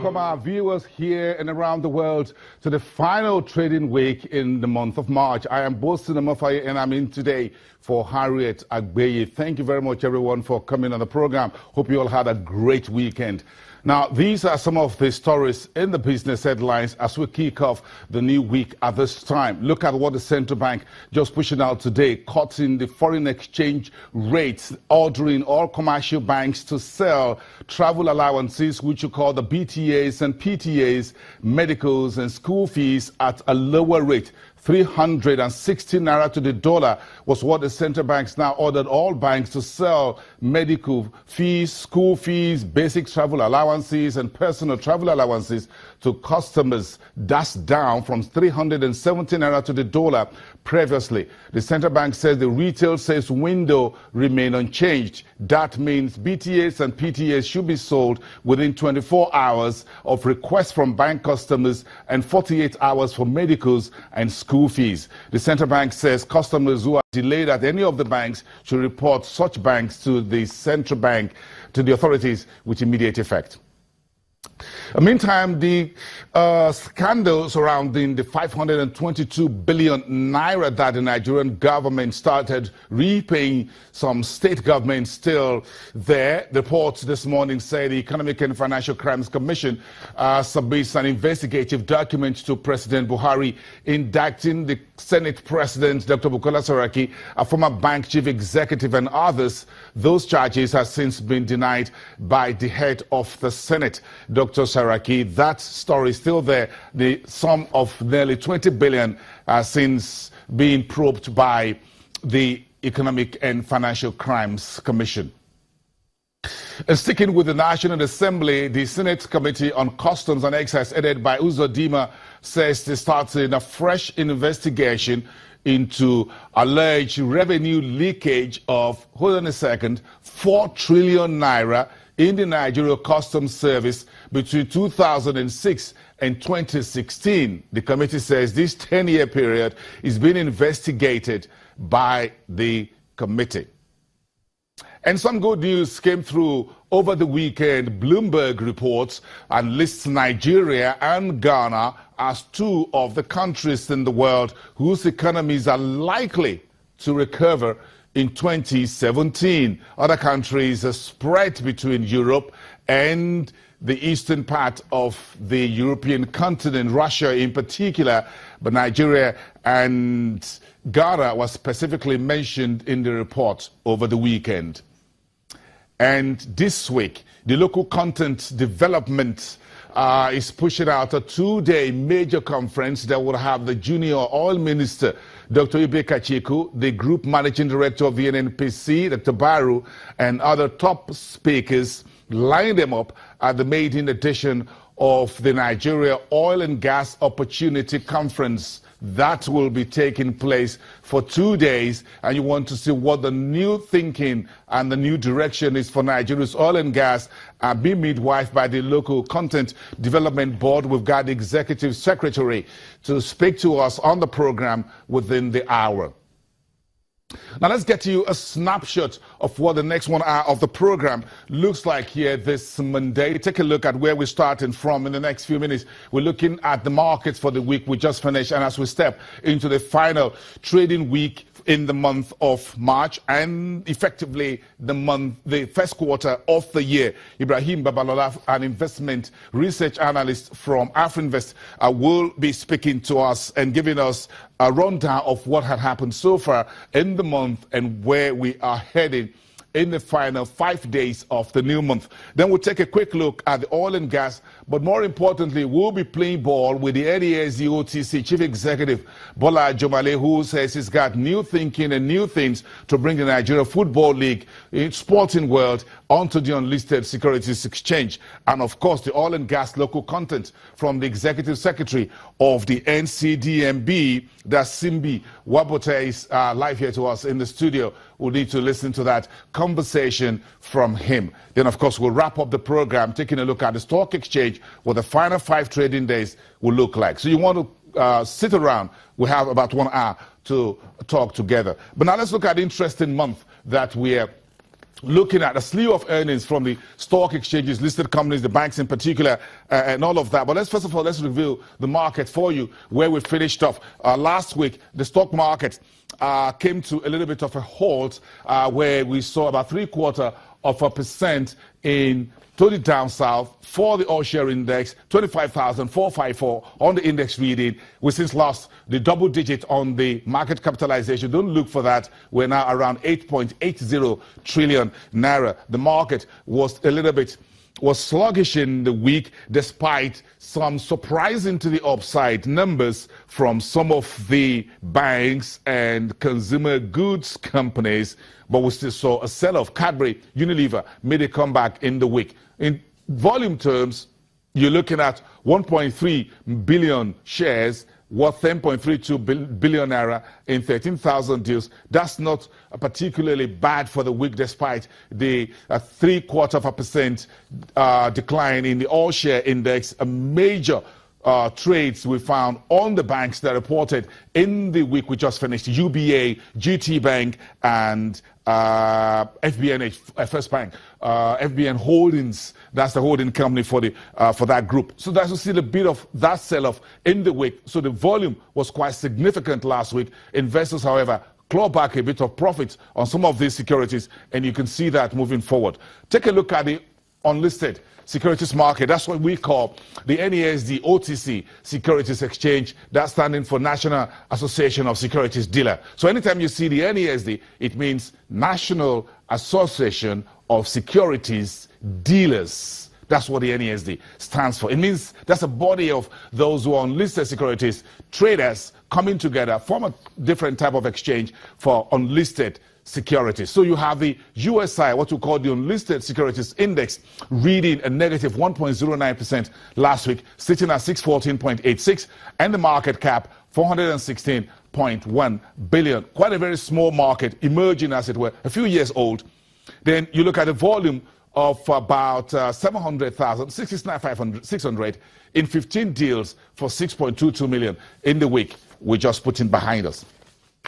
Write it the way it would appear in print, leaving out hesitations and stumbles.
welcome our viewers here and around the world to the final trading week in the month of March. I am Boston Amafai and I'm in today for Harriet Agbeye. Thank you very much, everyone, for coming on the program. Hope you all had a great weekend. Now, these are some of the stories in the business headlines as we kick off the new week at this time. Look at what the central bank just pushing out today, cutting the foreign exchange rates, ordering all commercial banks to sell travel allowances, which you call the BTAs and PTAs, medicals and school fees at a lower rate. 360 naira to the dollar was what the central banks now ordered all banks to sell medical fees, school fees, basic travel allowances, and personal travel allowances to customers. That's down from 370 naira to the dollar previously. The central bank says the retail sales window remain unchanged. That means BTAs and PTAs should be sold within 24 hours of requests from bank customers and 48 hours for medicals and school fees. The central bank says customers who are delayed at any of the banks should report such banks to the central bank, to the authorities with immediate effect. Meantime, the scandal surrounding the 522 billion naira that the Nigerian government started repaying some state governments still there. The reports this morning say the Economic and Financial Crimes Commission submits an investigative document to President Buhari indicting the Senate President, Dr. Bukola Saraki, a former bank chief executive, and others. Those charges have since been denied by the head of the Senate, Dr. Saraki. That story is still there. The sum of nearly 20 billion since being probed by the Economic and Financial Crimes Commission. Sticking with the National Assembly, the Senate Committee on Customs and Excise, headed by Uzodinma, says they started a fresh investigation into alleged revenue leakage of, hold on a second, 4 trillion naira in the Nigeria Customs Service between 2006 and 2016. The committee says this 10-year period is being investigated by the committee. And some good news came through over the weekend. Bloomberg reports and lists Nigeria and Ghana as two of the countries in the world whose economies are likely to recover in 2017. Other countries are spread between Europe and the eastern part of the European continent, Russia in particular, but Nigeria and Ghana was specifically mentioned in the report over the weekend. And this week, the local content development is pushing out a 2-day major conference that will have the junior oil minister, Dr. Ibe Kachiku, the group managing director of the NNPC, Dr. Baru, and other top speakers, line them up at the maiden edition of the Nigeria Oil and Gas Opportunity Conference. That will be taking place for 2 days, and you want to see what the new thinking and the new direction is for Nigeria's oil and gas, be midwife by the local content development board. We've got the executive secretary to speak to us on the program within the hour. Now let's get you a snapshot of what the next 1 hour of the program looks like here this Monday. Take a look at where we're starting from. In the next few minutes, we're looking at the markets for the week we just finished, and as we step into the final trading week in the month of March and effectively the first quarter of the year. Ibrahim Babalola, an investment research analyst from Afrinvest, will be speaking to us and giving us a rundown of what had happened so far in the month and where we are heading in the final 5 days of the new month. Then we'll take a quick look at the oil and gas, but more importantly, we'll be playing ball with the NESE OTC Chief Executive Bola Jomale, who says he's got new thinking and new things to bring the Nigeria Football League in sporting world onto the unlisted securities exchange. And of course, the oil and gas local content from the Executive Secretary of the NCDMB, that's Simbi Wabote, is live here to us in the studio. We'll need to listen to that conversation from him. Then, of course, we'll wrap up the program taking a look at the stock exchange, what the final 5 trading days will look like. So you want to sit around. We have about 1 hour to talk together. But now let's look at the interesting month that we're looking at a slew of earnings from the stock exchanges, listed companies, the banks in particular, and all of that. But first of all, let's review the market for you, where we finished off. Last week, the stock market came to a little bit of a halt, where we saw about 0.75% in totally down south for the all-share index, 25,454 on the index reading. We since lost the double digit on the market capitalization. Don't look for that. We're now around 8.80 trillion naira. The market was a little bit sluggish in the week, despite some surprising to the upside numbers from some of the banks and consumer goods companies. But we still saw a sell-off. Cadbury, Unilever made a comeback in the week. In volume terms, you're looking at 1.3 billion shares worth 10.32 billion naira in 13,000 deals. That's not particularly bad for the week, despite the 0.75% decline in the all-share index. A major trades we found on the banks that reported in the week we just finished: UBA, GT Bank, and FBN, First Bank, FBN Holdings. That's the holding company for that group. So that's still a bit of that sell-off in the week. So the volume was quite significant last week. Investors, however, claw back a bit of profit on some of these securities, and you can see that moving forward. Take a look at the unlisted securities market. That's what we call the NASD OTC Securities Exchange. That's standing for National Association of Securities Dealer. So anytime you see the NASD, it means National Association of Securities Dealers. That's what the NASD stands for. It means that's a body of those who are unlisted securities traders coming together, form a different type of exchange for unlisted securities. So you have the USI, what we call the Unlisted Securities Index, reading a negative 1.09% last week, sitting at 614.86, and the market cap 416.1 billion. Quite a very small market, emerging as it were, a few years old. Then you look at the volume of about 700,000, 69,600 in 15 deals for 6.22 million in the week we just put in behind us.